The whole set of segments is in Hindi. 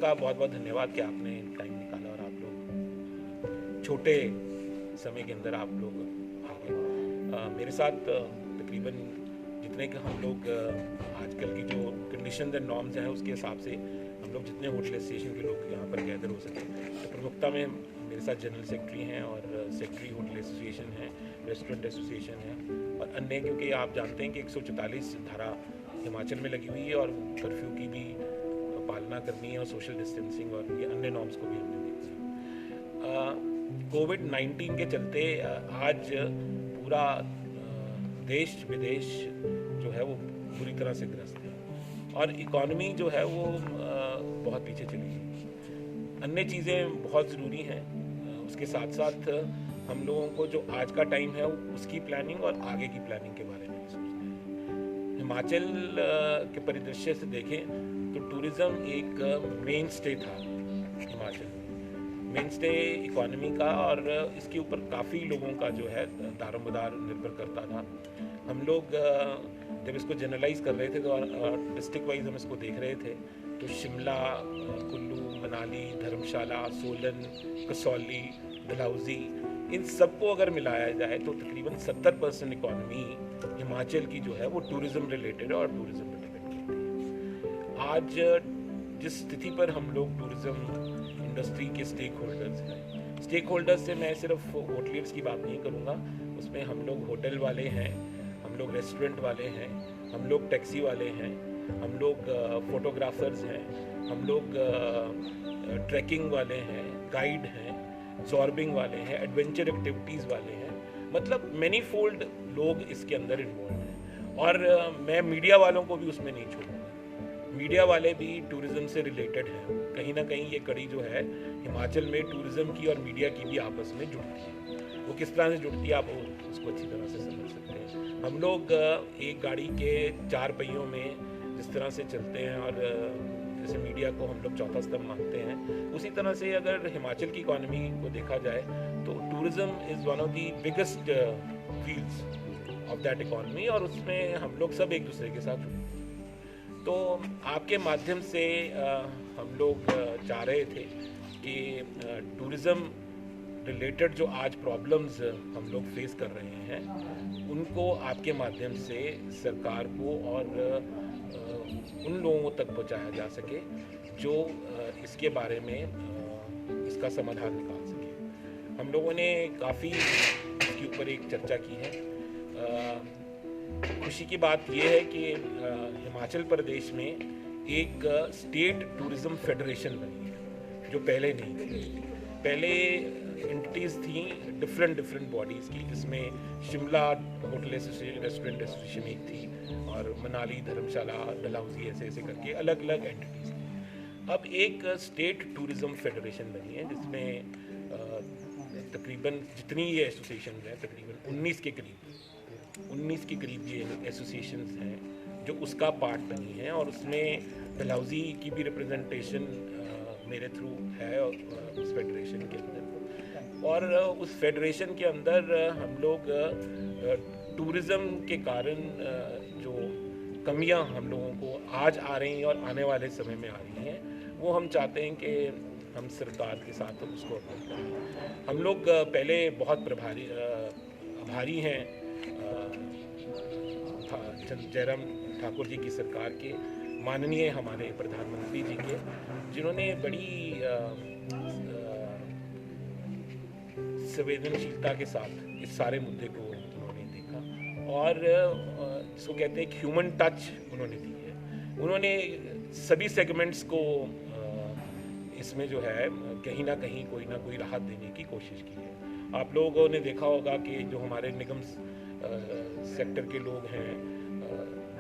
आपका बहुत बहुत धन्यवाद कि आपने टाइम निकाला और आप लोग छोटे समय के अंदर आप लोग आ गए। मेरे साथ तकरीबन जितने के हम लोग आजकल की जो कंडीशन एंड नॉर्म्स हैं उसके हिसाब से हम लोग जितने होटल एसोसिएशन के लोग यहाँ पर गैदर हो सके, तो प्रमुखता में मेरे साथ जनरल सेक्रेटरी हैं और सेक्रेटरी होटल एसोसिएशन है, रेस्टोरेंट एसोसिएशन है और अन्य, क्योंकि आप जानते हैं कि 144 धारा हिमाचल में लगी हुई है और कर्फ्यू की भी पालना करनी है और सोशल डिस्टेंसिंग और ये अन्य नॉर्म्स को भी हमने देखना है। कोविड-19 के चलते आज पूरा देश विदेश जो है वो बुरी तरह से ग्रस्त है और इकॉनमी जो है वो बहुत पीछे चली गई। अन्य चीज़ें बहुत ज़रूरी हैं, उसके साथ साथ हम लोगों को जो आज का टाइम है उसकी प्लानिंग और आगे की प्लानिंग के बारे में भी सोचना है। हिमाचल के परिदृश्य से देखें तो टूरिज़्म एक मेन स्टे था हिमाचल में, मेन स्टे इकॉनमी का, और इसके ऊपर काफ़ी लोगों का जो है दारोमदार निर्भर करता था। हम लोग जब इसको जनरलाइज कर रहे थे तो डिस्ट्रिक्ट वाइज हम इसको देख रहे थे तो शिमला, कुल्लू, मनाली, धर्मशाला, सोलन, कसौली, डलहौजी, इन सबको अगर मिलाया जाए तो तकरीबन 70% इकॉनमी हिमाचल की जो है वो टूरिज़्म रिलेटेड है और टूरिज़्म पर डिपेंड करती है। आज जिस स्थिति पर हम लोग टूरिज़्म इंडस्ट्री के स्टेक होल्डर्स से मैं सिर्फ होटलियर्स की बात नहीं करूँगा, उसमें हम लोग होटल वाले हैं, हम लोग रेस्टोरेंट वाले हैं, हम लोग टैक्सी वाले हैं, हम लोग फोटोग्राफर्स हैं, हम लोग ट्रैकिंग वाले हैं, गाइड हैं, सॉर्बिंग वाले हैं, एडवेंचर एक्टिविटीज़ वाले हैं, मतलब मैनी फोल्ड लोग इसके अंदर इन्वॉल्व हैं। और मैं मीडिया वालों को भी उसमें नहीं छोड़ूंगा, मीडिया वाले भी टूरिज़्म से रिलेटेड हैं। कहीं ना कहीं ये कड़ी जो है हिमाचल में टूरिज़्म की और मीडिया की भी आपस में जुड़ती है। वो किस तरह से जुड़ती है आप उसको अच्छी तरह से समझ सकते हैं। हम लोग एक गाड़ी के 4 पहियों में जिस तरह से चलते हैं और जैसे मीडिया को हम लोग चौथा स्तंभ मानते हैं, उसी तरह से अगर हिमाचल की इकॉनमी को देखा जाए तो tourism is one of the biggest fields of that economy, और उसमें हम लोग सब एक दूसरे के साथ जुड़े। तो आपके माध्यम से हम लोग चाह रहे थे कि टूरिज़्म रिलेटेड जो आज प्रॉब्लम्स हम लोग फेस कर रहे हैं उनको आपके माध्यम से सरकार को और उन लोगों तक पहुंचाया जा सके जो इसके बारे में इसका समाधान निकाल सके। हम लोगों ने काफ़ी इसके ऊपर एक चर्चा की है। खुशी की बात यह है कि हिमाचल प्रदेश में एक स्टेट टूरिज़्म फेडरेशन बनी है जो पहले नहीं थी। पहले एंटिटीज़ थी डिफरेंट बॉडीज़ की, जिसमें Shimla hotel association, restaurant association एक थी और मनाली, धर्मशाला, डलहौजी ऐसे करके अलग अलग एंटिटीज़ थी। अब एक स्टेट टूरिज़्म फेडरेशन बनी है जिसमें तकरीबन जितनी ये एसोसिएशन हैं तकरीबन 19 के करीब ये एसोसिएशंस हैं जो उसका पार्ट बनी है, और उसमें डलहौजी की भी रिप्रेजेंटेशन मेरे थ्रू है उस फेडरेशन के अंदर। और उस फेडरेशन के अंदर हम लोग टूरिज़्म के कारण जो कमियां हम लोगों को आज आ रही हैं और आने वाले समय में आ रही हैं, वो हम चाहते हैं कि हम सरकार के साथ उसको अपील करें। हम लोग पहले बहुत आभारी हैं जयराम ठाकुर जी की सरकार के, माननीय हमारे प्रधानमंत्री जी के, जिन्होंने बड़ी संवेदनशीलता के साथ इस सारे मुद्दे को उन्होंने देखा और जिसको कहते हैं एक ह्यूमन टच उन्होंने दी है। उन्होंने सभी सेगमेंट्स को इसमें जो है कहीं ना कहीं कोई ना कोई राहत देने की कोशिश की है। आप लोगों ने देखा होगा कि जो हमारे निगम सेक्टर के लोग हैं,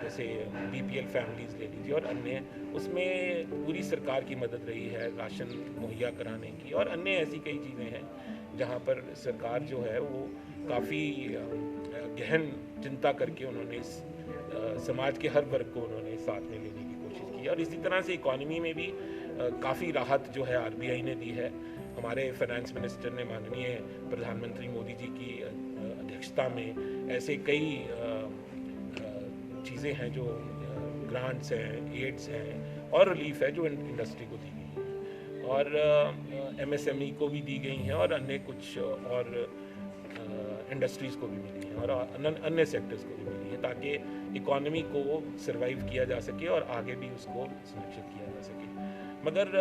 जैसे बीपीएल फैमिलीज़ ले लीजिए और अन्य, उसमें पूरी सरकार की मदद रही है राशन मुहैया कराने की, और अन्य ऐसी कई चीज़ें हैं जहाँ पर सरकार जो है वो काफ़ी गहन चिंता करके उन्होंने समाज के हर वर्ग को उन्होंने साथ में लेने की कोशिश की। और इसी तरह से इकॉनमी में भी काफ़ी राहत जो है आरबीआई ने दी है। हमारे फाइनेंस मिनिस्टर ने माननीय प्रधानमंत्री मोदी जी की अध्यक्षता में ऐसे कई चीज़ें हैं जो ग्रांट्स हैं, एड्स हैं और रिलीफ है जो इंडस्ट्री को दी गई है। और MSME को भी दी गई हैं और अन्य कुछ और इंडस्ट्रीज़ को भी मिली हैं और अन्य सेक्टर्स को भी मिली है, ताकि इकॉनमी को सर्वाइव किया जा सके और आगे भी उसको सुनिश्चित किया जा सके। मगर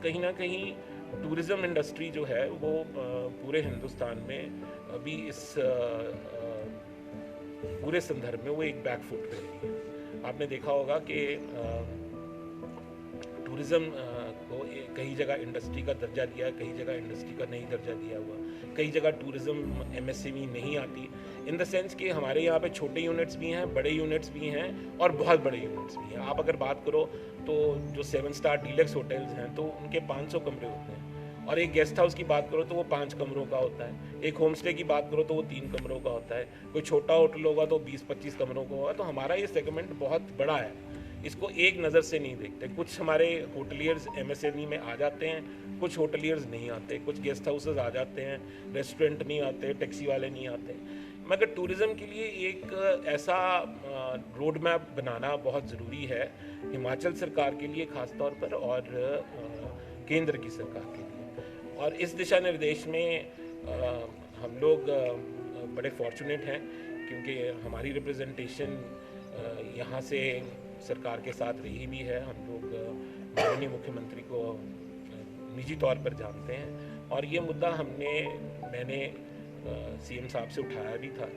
कहीं ना कहीं टूरिज़्म इंडस्ट्री जो है वो पूरे हिंदुस्तान में अभी इस पूरे संदर्भ में वो एक बैक फुट पे रही है। आपने देखा होगा कि टूरिज़्म को कई जगह इंडस्ट्री का दर्जा दिया, कई जगह इंडस्ट्री का नहीं दर्जा दिया हुआ, कई जगह टूरिज़्म MSME नहीं आती, इन द सेंस कि हमारे यहाँ पे छोटे यूनिट्स भी हैं, बड़े यूनिट्स भी हैं और बहुत बड़े यूनिट्स भी हैं। आप अगर बात करो तो जो 7 स्टार डीलक्स होटल्स हैं तो उनके 500 कमरे होते हैं, और एक गेस्ट हाउस की बात करो तो वो 5 कमरों का होता है, एक होम स्टे की बात करो तो वो 3 कमरों का होता है, कोई छोटा होटल होगा तो 20-25 कमरों का होगा। तो हमारा ये सेगमेंट बहुत बड़ा है, इसको एक नज़र से नहीं देखते। कुछ हमारे होटलियर्स MSME में आ जाते हैं, कुछ होटलियर्स नहीं आते, कुछ गेस्ट हाउसेस आ जाते हैं, रेस्टोरेंट नहीं आते, टैक्सी वाले नहीं आते। मगर टूरिज़्म के लिए एक ऐसा रोड मैप बनाना बहुत ज़रूरी है, हिमाचल सरकार के लिए ख़ास तौर पर और केंद्र की सरकार के लिए। और इस दिशा निर्देश में हम लोग बड़े फॉर्चुनेट हैं, क्योंकि हमारी रिप्रेजेंटेशन यहाँ से सरकार के साथ रही भी है। हम लोग माननीय मुख्यमंत्री को निजी तौर पर जानते हैं और ये मुद्दा मैंने CM साहब से उठाया भी था,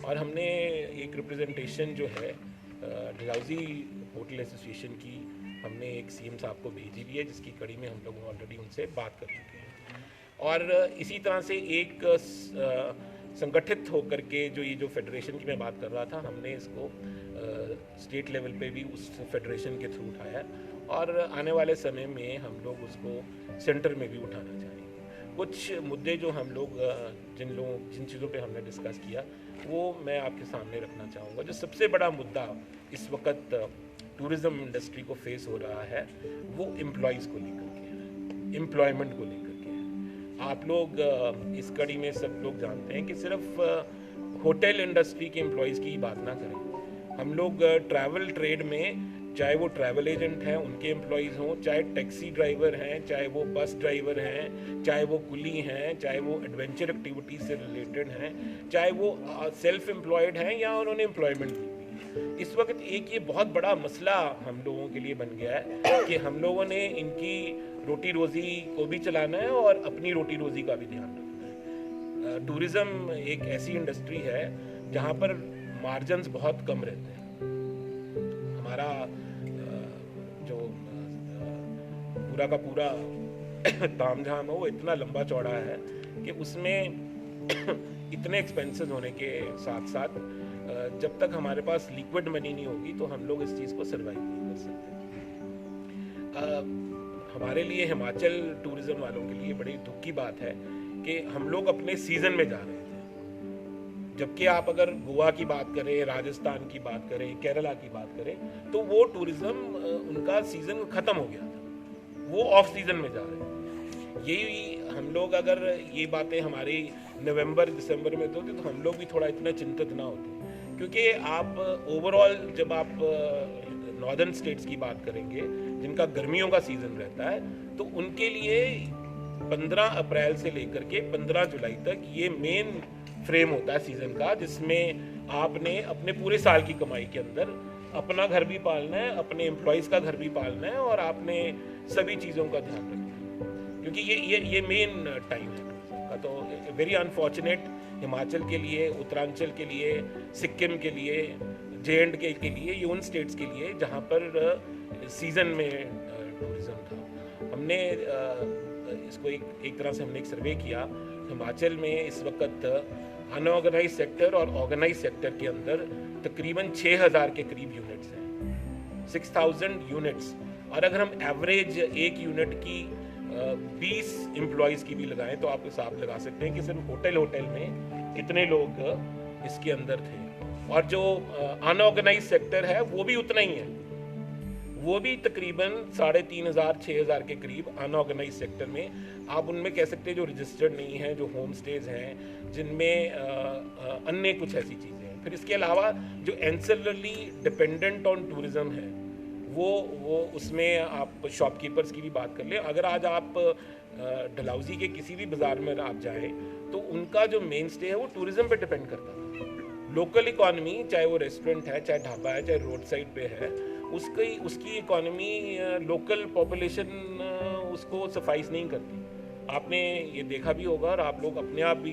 और हमने एक रिप्रेजेंटेशन जो है डलहौजी होटल एसोसिएशन की हमने एक CM साहब को भेजी भी है, जिसकी कड़ी में हम लोग ऑलरेडी उनसे बात कर चुके हैं। और इसी तरह से एक संगठित होकर के जो फेडरेशन की मैं बात कर रहा था, हमने इसको स्टेट लेवल पे भी उस फेडरेशन के थ्रू उठाया, और आने वाले समय में हम लोग उसको सेंटर में भी उठाना चाहेंगे। कुछ मुद्दे जो हम लोग जिन चीज़ों पे हमने डिस्कस किया वो मैं आपके सामने रखना चाहूँगा। जो सबसे बड़ा मुद्दा इस वक्त टूरिज़्म इंडस्ट्री को फेस हो रहा है वो एम्प्लॉयज़ को लेकर के है, एम्प्लॉयमेंट को लेकर के है। आप लोग इस कड़ी में सब लोग जानते हैं कि सिर्फ होटल इंडस्ट्री के एम्प्लॉयज़ की बात ना करें, हम लोग ट्रैवल ट्रेड में, चाहे वो ट्रैवल एजेंट हैं उनके एम्प्लॉयज़ हों, चाहे टैक्सी ड्राइवर हैं, चाहे वो बस ड्राइवर हैं, चाहे वो कुली हैं, चाहे वो एडवेंचर एक्टिविटीज़ से रिलेटेड हैं, चाहे वो सेल्फ एम्प्लॉयड हैं या उन्होंने एम्प्लॉयमेंट ली हुई। इस वक्त एक ये बहुत बड़ा मसला हम लोगों के लिए बन गया है कि हम लोगों ने इनकी रोटी रोज़ी को भी चलाना है और अपनी रोटी रोज़ी का भी ध्यान रखना है। टूरिज़्म एक ऐसी इंडस्ट्री है जहाँ पर मार्जिन्स बहुत कम रहते हैं। हमारा जो पूरा का पूरा तामझाम है वो इतना लंबा चौड़ा है कि उसमें इतने एक्सपेंसेस होने के साथ साथ जब तक हमारे पास लिक्विड मनी नहीं होगी तो हम लोग इस चीज़ को सर्वाइव नहीं कर सकते। हमारे लिए, हिमाचल टूरिज़्म वालों के लिए बड़ी दुख की बात है कि हम लोग अपने सीज़न में जा रहे थे, जबकि आप अगर गोवा की बात करें, राजस्थान की बात करें, केरला की बात करें, तो वो टूरिज़्म उनका सीज़न ख़त्म हो गया था, वो ऑफ सीज़न में जा रहे हैं। यही हम लोग अगर ये बातें हमारी नवंबर दिसंबर में होती तो हम लोग भी थोड़ा इतना चिंतित ना होते, क्योंकि आप ओवरऑल जब आप नॉर्दर्न स्टेट्स की बात करेंगे जिनका गर्मियों का सीज़न रहता है, तो उनके लिए 15 अप्रैल से लेकर के 15 जुलाई तक ये मेन फ्रेम होता है सीज़न का, जिसमें आपने अपने पूरे साल की कमाई के अंदर अपना घर भी पालना है, अपने एम्प्लॉयज़ का घर भी पालना है और आपने सभी चीज़ों का ध्यान रखना है, क्योंकि ये मेन टाइम है का। तो वेरी अनफॉर्चुनेट हिमाचल के लिए, उत्तरांचल के लिए, सिक्किम के लिए, J&K के लिए, ये उन स्टेट्स के लिए जहाँ पर सीज़न में टूरिज़्म था। हमने इसको एक तरह से हमने एक सर्वे किया। हिमाचल में इस वक्त अनऑर्गेनाइज सेक्टर और ऑर्गेनाइज सेक्टर के अंदर तकरीबन 6000 के करीब यूनिट्स हैं, 6000 यूनिट्स। और अगर हम एवरेज एक यूनिट की 20 एम्प्लॉयज़ की भी लगाएं तो आप हिसाब लगा सकते हैं कि सिर्फ होटल में कितने लोग इसके अंदर थे। और जो अनऑर्गेनाइज सेक्टर है वो भी उतना ही है, वो भी तकरीबन 3500-6000 के करीब अनऑर्गेनाइज सेक्टर में। आप उनमें कह सकते हैं जो रजिस्टर्ड नहीं है, जो होम स्टेज हैं, जिनमें अन्य कुछ ऐसी चीज़ें हैं। फिर इसके अलावा जो एंसेलरली डिपेंडेंट ऑन टूरिज़्म है वो उसमें आप शॉपकीपर्स की भी बात कर लें। अगर आज आप डलहौजी के किसी भी बाज़ार में आप जाएं तो उनका जो मेन स्टे है वो टूरिज़्म पे डिपेंड करता था। लोकल इकॉनमी, चाहे वो रेस्टोरेंट है, चाहे ढाबा है, चाहे रोड साइड पे है, उसकी इकॉनमी लोकल पॉपुलेशन उसको सफाइस नहीं करती। आपने ये देखा भी होगा और आप लोग अपने आप भी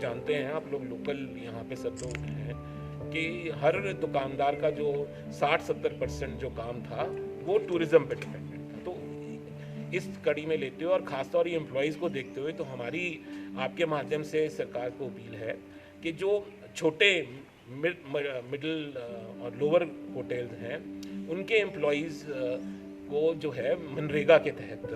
जानते हैं, आप लोग लोकल यहाँ पे सब लोग हैं, कि हर दुकानदार का जो 60-70% जो काम था वो टूरिज़्म पे डिपेंडेंट था। तो इस कड़ी में लेते हुए और ख़ासतौर ये एम्प्लॉयज़ को देखते हुए तो हमारी आपके माध्यम से सरकार को अपील है कि जो छोटे मिडिल और लोअर होटल्स हैं उनके एम्प्लॉयज़ को जो है मनरेगा के तहत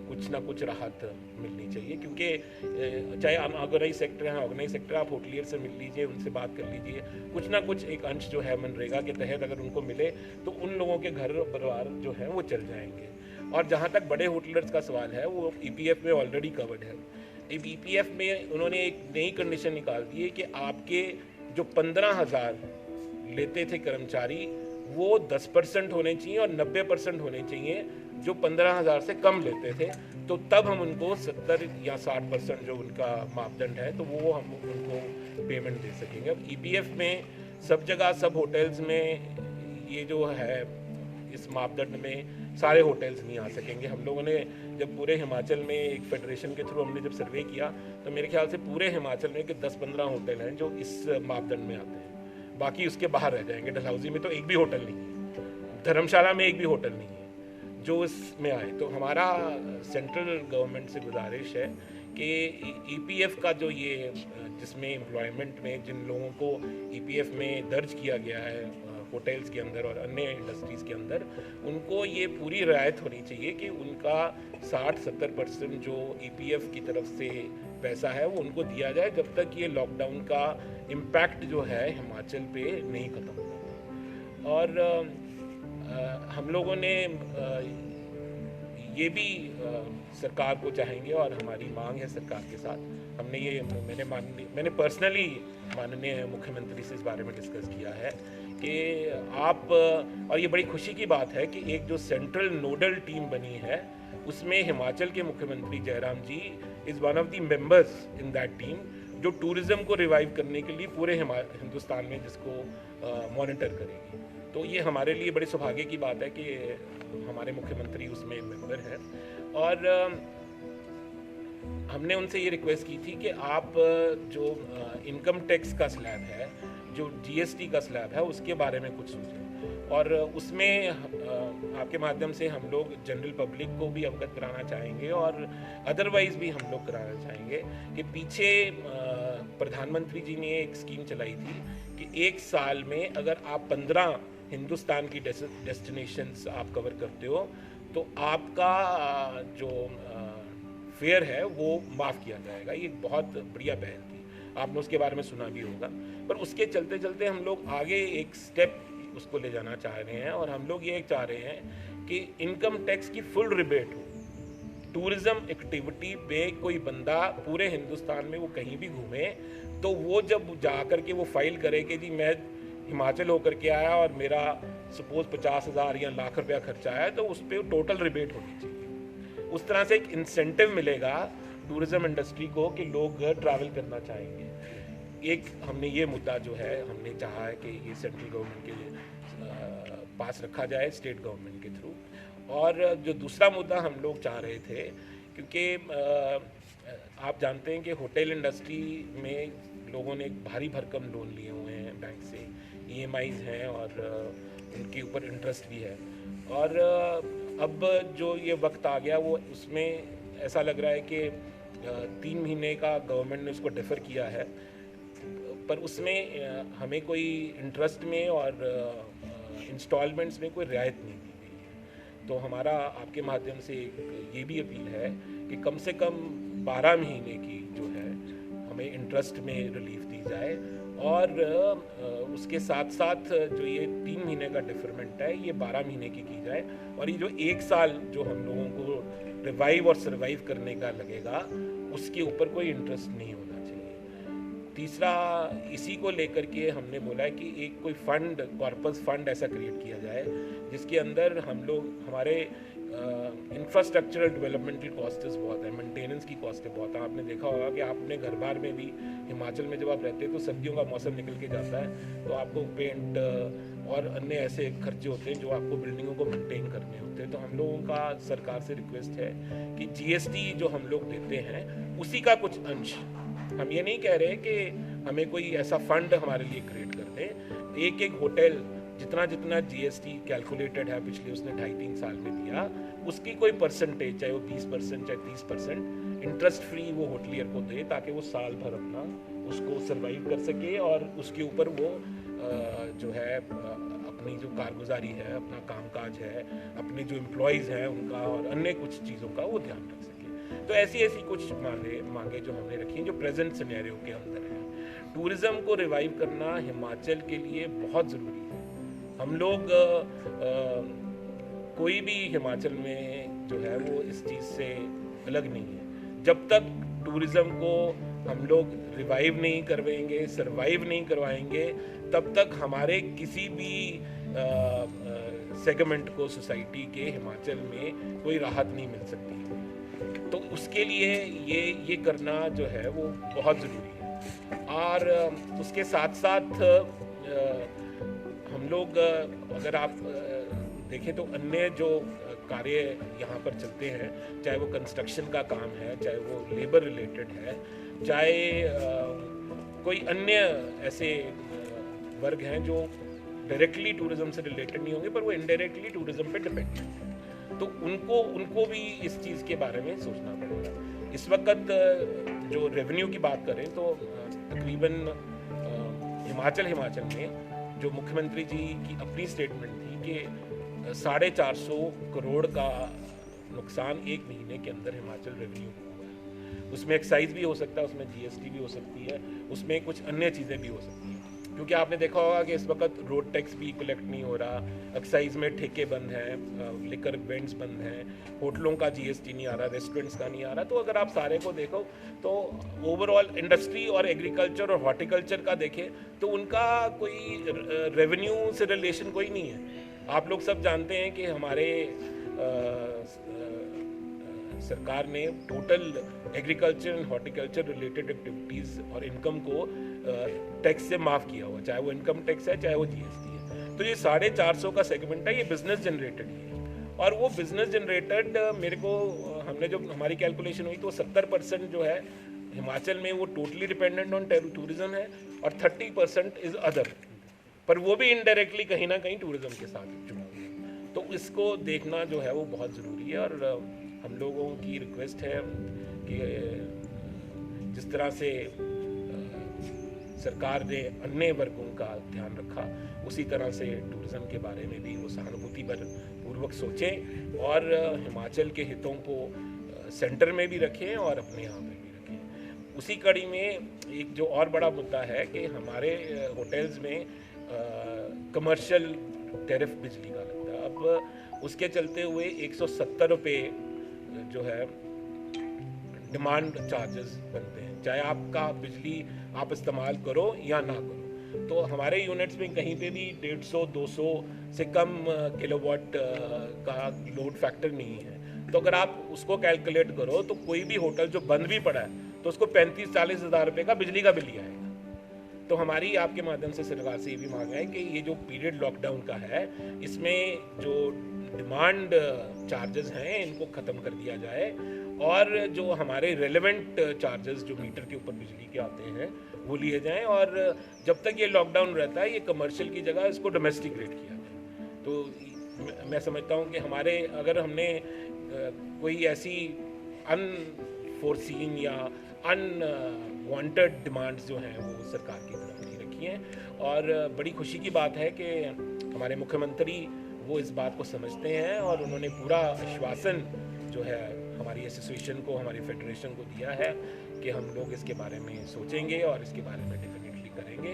कुछ ना कुछ राहत मिलनी चाहिए। क्योंकि चाहे ऑर्गेनाइज सेक्टर है, ऑर्गेनाइज सेक्टर आप होटलियर से मिल लीजिए, उनसे बात कर लीजिए, कुछ ना कुछ एक अंश जो है मनरेगा के तहत अगर उनको मिले तो उन लोगों के घर परिवार जो है वो चल जाएंगे। और जहाँ तक बड़े होटलर्स का सवाल है वो ईपीएफ में ऑलरेडी कवर्ड है। ईपीएफ में उन्होंने एक नई कंडीशन निकाल दी है कि आपके जो 15,000 लेते थे कर्मचारी वो 10% होने चाहिए और 90% होने चाहिए जो 15,000 से कम लेते थे। तो तब हम उनको 70 या 60% जो उनका मापदंड है तो वो हम उनको पेमेंट दे सकेंगे। अब ईपीएफ में सब जगह सब होटल्स में ये जो है इस मापदंड में सारे होटल्स नहीं आ सकेंगे। हम लोगों ने जब पूरे हिमाचल में एक फेडरेशन के थ्रू हमने जब सर्वे किया तो मेरे ख्याल से पूरे हिमाचल में कि 10-15 होटल हैं जो इस मापदंड में आते हैं, बाकी उसके बाहर रह जाएंगे। डलहौजी में तो एक भी होटल नहीं है, धर्मशाला में एक भी होटल नहीं है जो इसमें आए। तो हमारा सेंट्रल गवर्नमेंट से गुजारिश है कि ईपीएफ का जो ये जिसमें एम्प्लॉयमेंट में जिन लोगों को ईपीएफ में दर्ज किया गया है होटल्स के अंदर और अन्य इंडस्ट्रीज़ के अंदर, उनको ये पूरी रियायत होनी चाहिए कि उनका 60-70% जो ईपीएफ की तरफ से पैसा है वो उनको दिया जाए जब तक ये लॉकडाउन का इम्पैक्ट जो है हिमाचल पे नहीं ख़त्म होता। और हम लोगों ने ये भी सरकार को चाहेंगे और हमारी मांग है सरकार के साथ, हमने ये मैंने पर्सनली माननीय मुख्यमंत्री से इस बारे में डिस्कस किया है कि आप, और ये बड़ी खुशी की बात है कि एक जो सेंट्रल नोडल टीम बनी है उसमें हिमाचल के मुख्यमंत्री Jairam ji is one of the members in that team, जो टूरिज़्म को रिवाइव करने के लिए पूरे हिंदुस्तान में जिसको मॉनिटर करेगी। तो ये हमारे लिए बड़ी सौभाग्य की बात है कि हमारे मुख्यमंत्री उसमें मेंबर हैं। और हमने उनसे ये रिक्वेस्ट की थी कि आप जो इनकम टैक्स का स्लैब है, जो जीएसटी का स्लैब है, उसके बारे में कुछ सोचें। और उसमें आपके माध्यम से हम लोग जनरल पब्लिक को भी अवगत कराना चाहेंगे और अदरवाइज़ भी हम लोग कराना चाहेंगे कि पीछे प्रधानमंत्री जी ने एक स्कीम चलाई थी कि एक साल में अगर आप 15 हिंदुस्तान की डेस्टिनेशंस आप कवर करते हो तो आपका जो फेयर है वो माफ़ किया जाएगा। ये एक बहुत बढ़िया पहल थी, आपने उसके बारे में सुना भी होगा। पर उसके चलते चलते हम लोग आगे एक स्टेप उसको ले जाना चाह रहे हैं और हम लोग ये चाह रहे हैं कि इनकम टैक्स की फुल रिबेट हो। टूरिज़्म एक्टिविटी पे कोई बंदा पूरे हिंदुस्तान में वो कहीं भी घूमे तो वो जब जा कर के वो फाइल करे कि जी मैं हिमाचल होकर के आया और मेरा सपोज 50,000 या लाख रुपया खर्चा आया, तो उस पर टोटल रिबेट होनी चाहिए। उस तरह से एक इंसेंटिव मिलेगा टूरिज़्म इंडस्ट्री को कि लोग ट्रैवल करना चाहेंगे। एक हमने ये मुद्दा जो है हमने चाहा है कि ये सेंट्रल गवर्नमेंट के पास रखा जाए स्टेट गवर्नमेंट के थ्रू। और जो दूसरा मुद्दा हम लोग चाह रहे थे, क्योंकि आप जानते हैं कि होटल इंडस्ट्री में लोगों ने एक भारी भरकम लोन लिए हुए हैं बैंक से, EMIs हैं और उनके ऊपर इंटरेस्ट भी है। और अब जो ये वक्त आ गया वो उसमें ऐसा लग रहा है कि 3 महीने का गवर्नमेंट ने उसको डिफ़र किया है, पर उसमें हमें कोई इंटरेस्ट में और इंस्टॉलमेंट्स में कोई रियायत नहीं दी गई है। तो हमारा आपके माध्यम से ये भी अपील है कि कम से कम 12 महीने की जो है हमें इंटरेस्ट में रिलीफ दी जाए और उसके साथ साथ जो ये 3 महीने का डिफरमेंट है ये 12 महीने की जाए। और ये जो 1 साल जो हम लोगों को रिवाइव और सर्वाइव करने का लगेगा उसके ऊपर कोई इंटरेस्ट नहीं होना चाहिए। तीसरा, इसी को लेकर के हमने बोला है कि एक कोई फंड, कॉर्पस फंड ऐसा क्रिएट किया जाए जिसके अंदर हम लोग हमारे इंफ्रास्ट्रक्चरल डेवलपमेंटल कॉस्टेस बहुत है, मेंटेनेंस की कॉस्ट बहुत है। आपने देखा होगा कि आपने घर बार में भी हिमाचल में जब आप रहते हैं तो सर्दियों का मौसम निकल के जाता है तो आपको पेंट और अन्य ऐसे खर्चे होते हैं जो आपको बिल्डिंगों को मेंटेन करने होते हैं। तो हम लोगों का सरकार से रिक्वेस्ट है कि जीएसटी जो हम लोग देते हैं उसी का कुछ अंश, हम ये नहीं कह रहे कि हमें कोई ऐसा फंड हमारे लिए क्रिएट कर दें, एक एक होटल जितना जितना जीएसटी कैलकुलेटेड है पिछले उसने 2.5-3 साल में दिया, उसकी कोई परसेंटेज, चाहे वो 20% चाहे 30% इंटरेस्ट फ्री वो होटलियर को दे, ताकि वो साल भर अपना उसको सर्वाइव कर सके और उसके ऊपर वो जो है अपनी जो कारगुजारी है, अपना कामकाज है, अपने जो एम्प्लॉयज़ हैं उनका और अन्य कुछ चीज़ों का वो ध्यान रख सके। तो ऐसी ऐसी कुछ मांगे जो हमने रखी हैं जो प्रेजेंट सिनेरियो के अंदर है। टूरिज़्म को रिवाइव करना हिमाचल के लिए बहुत ज़रूरी है। हम लोग कोई भी हिमाचल में जो है वो इस चीज़ से अलग नहीं है। जब तक टूरिज़्म को हम लोग रिवाइव नहीं करवाएंगे, सर्वाइव नहीं करवाएंगे, तब तक हमारे किसी भी सेगमेंट को सोसाइटी के हिमाचल में कोई राहत नहीं मिल सकती। तो उसके लिए ये करना जो है वो बहुत ज़रूरी है। और उसके साथ साथ हम लोग अगर आप देखें तो अन्य जो कार्य यहाँ पर चलते हैं, चाहे वो कंस्ट्रक्शन का काम है, चाहे वो लेबर रिलेटेड है, चाहे कोई अन्य ऐसे वर्ग हैं जो डायरेक्टली टूरिज्म से रिलेटेड नहीं होंगे पर वो इनडायरेक्टली टूरिज्म पे डिपेंड हैं, तो उनको भी इस चीज़ के बारे में सोचना पड़ेगा। इस वक्त जो रेवेन्यू की बात करें तो तकरीबन हिमाचल में जो मुख्यमंत्री जी की अपनी स्टेटमेंट थी कि 450 करोड़ का नुकसान एक महीने के अंदर हिमाचल रेवेन्यू को हुआ है। उसमें एक्साइज भी हो सकता है, उसमें जीएसटी भी हो सकती है, उसमें कुछ अन्य चीज़ें भी हो सकती हैं। क्योंकि आपने देखा होगा कि इस वक्त रोड टैक्स भी कलेक्ट नहीं हो रहा, एक्साइज में ठेके बंद हैं, लिकर वेंड्स बंद हैं, होटलों का जीएसटी नहीं आ रहा, रेस्टोरेंट्स का नहीं आ रहा। तो अगर आप सारे को देखो तो ओवरऑल इंडस्ट्री और एग्रीकल्चर और हॉर्टिकल्चर का देखें तो उनका कोई रेवेन्यू से रिलेशन कोई नहीं है। आप लोग सब जानते हैं कि हमारे सरकार ने total agriculture and horticulture related activities और इनकम को टैक्स से माफ़ किया हुआ, चाहे वो इनकम टैक्स है चाहे वो जीएसटी है। तो ये 450 का सेगमेंट है, ये बिजनेस जनरेटेड ही है। और वो बिजनेस जनरेटेड मेरे को हमने जो हमारी कैलकुलेशन हुई तो 70% जो है हिमाचल में वो टोटली डिपेंडेंट ऑन टूरिज्म है और 30% इज़ अदर, पर वो भी इनडायरेक्टली कहीं ना कहीं टूरिज्म के साथ जुड़ा हुआ है। तो इसको देखना जो है वो बहुत ज़रूरी है। और हम लोगों की रिक्वेस्ट है कि जिस तरह से सरकार ने अन्य वर्गों का ध्यान रखा, उसी तरह से टूरिज़्म के बारे में भी वो सहानुभूति पूर्वक सोचें और हिमाचल के हितों को सेंटर में भी रखें और अपने यहाँ पर भी रखें। उसी कड़ी में एक जो और बड़ा मुद्दा है कि हमारे होटल्स में कमर्शियल टैरिफ बिजली का लगता है। अब उसके चलते हुए 170 रुपये जो है डिमांड चार्जेस बनते हैं, चाहे आपका बिजली आप इस्तेमाल करो या ना करो। तो हमारे यूनिट्स में कहीं पे भी 150-200 से कम किलोवाट का लोड फैक्टर नहीं है। तो अगर आप उसको कैलकुलेट करो तो कोई भी होटल जो बंद भी पड़ा है तो उसको 35-40 हज़ार रुपये का बिजली का बिल आएगा। तो हमारी आपके माध्यम से सरकार से ये भी मांग है कि ये जो पीरियड लॉकडाउन का है इसमें जो डिमांड चार्जेस हैं इनको ख़त्म कर दिया जाए और जो हमारे रेलेवेंट चार्जेस जो मीटर के ऊपर बिजली के आते हैं वो लिए जाएं। और जब तक ये लॉकडाउन रहता है ये कमर्शियल की जगह इसको डोमेस्टिक रेट किया जाए। तो मैं समझता हूँ कि हमारे अगर हमने कोई ऐसी अनफोर्सीन या अनवांटेड डिमांड्स जो हैं वो सरकार की तरफ नहीं रखी हैं। और बड़ी खुशी की बात है कि हमारे मुख्यमंत्री वो इस बात को समझते हैं और उन्होंने पूरा आश्वासन जो है हमारी एसोसिएशन को, हमारी फेडरेशन को दिया है कि हम लोग इसके बारे में सोचेंगे और इसके बारे में डेफिनेटली करेंगे।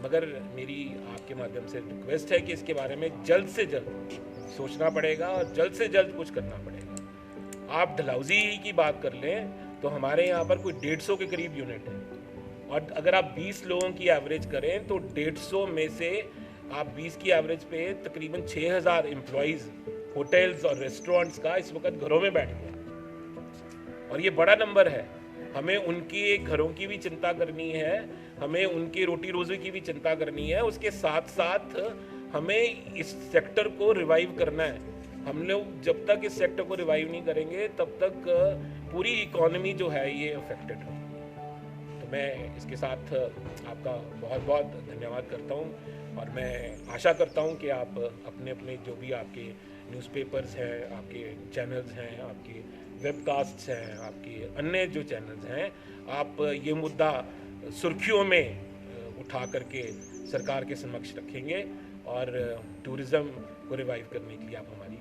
मगर मेरी आपके माध्यम से रिक्वेस्ट है कि इसके बारे में जल्द से जल्द सोचना पड़ेगा और जल्द से जल्द कुछ करना पड़ेगा। आप डलहौजी की बात कर लें तो हमारे यहाँ पर कोई 150 के करीब यूनिट है और अगर आप 20 लोगों की एवरेज करें तो 150 में से आप 20 की एवरेज पे तकरीबन 6000 एम्प्लॉयज़ होटल्स और रेस्टोरेंट्स का इस वक्त घरों में बैठ गए, और ये बड़ा नंबर है। हमें उनके घरों की भी चिंता करनी है, हमें उनकी रोटी रोजी की भी चिंता करनी है, उसके साथ साथ हमें इस सेक्टर को रिवाइव करना है। हम लोग जब तक इस सेक्टर को रिवाइव नहीं करेंगे तब तक पूरी इकोनॉमी जो है ये अफेक्टेड है। तो मैं इसके साथ आपका बहुत बहुत धन्यवाद करता हूँ, और मैं आशा करता हूँ कि आप अपने अपने जो भी आपके न्यूज़पेपर्स हैं, आपके चैनल्स हैं, आपके वेबकास्ट्स हैं, आपके अन्य जो चैनल्स हैं, आप ये मुद्दा सुर्खियों में उठा करके सरकार के समक्ष रखेंगे और टूरिज़्म को रिवाइव करने के लिए आप हमारी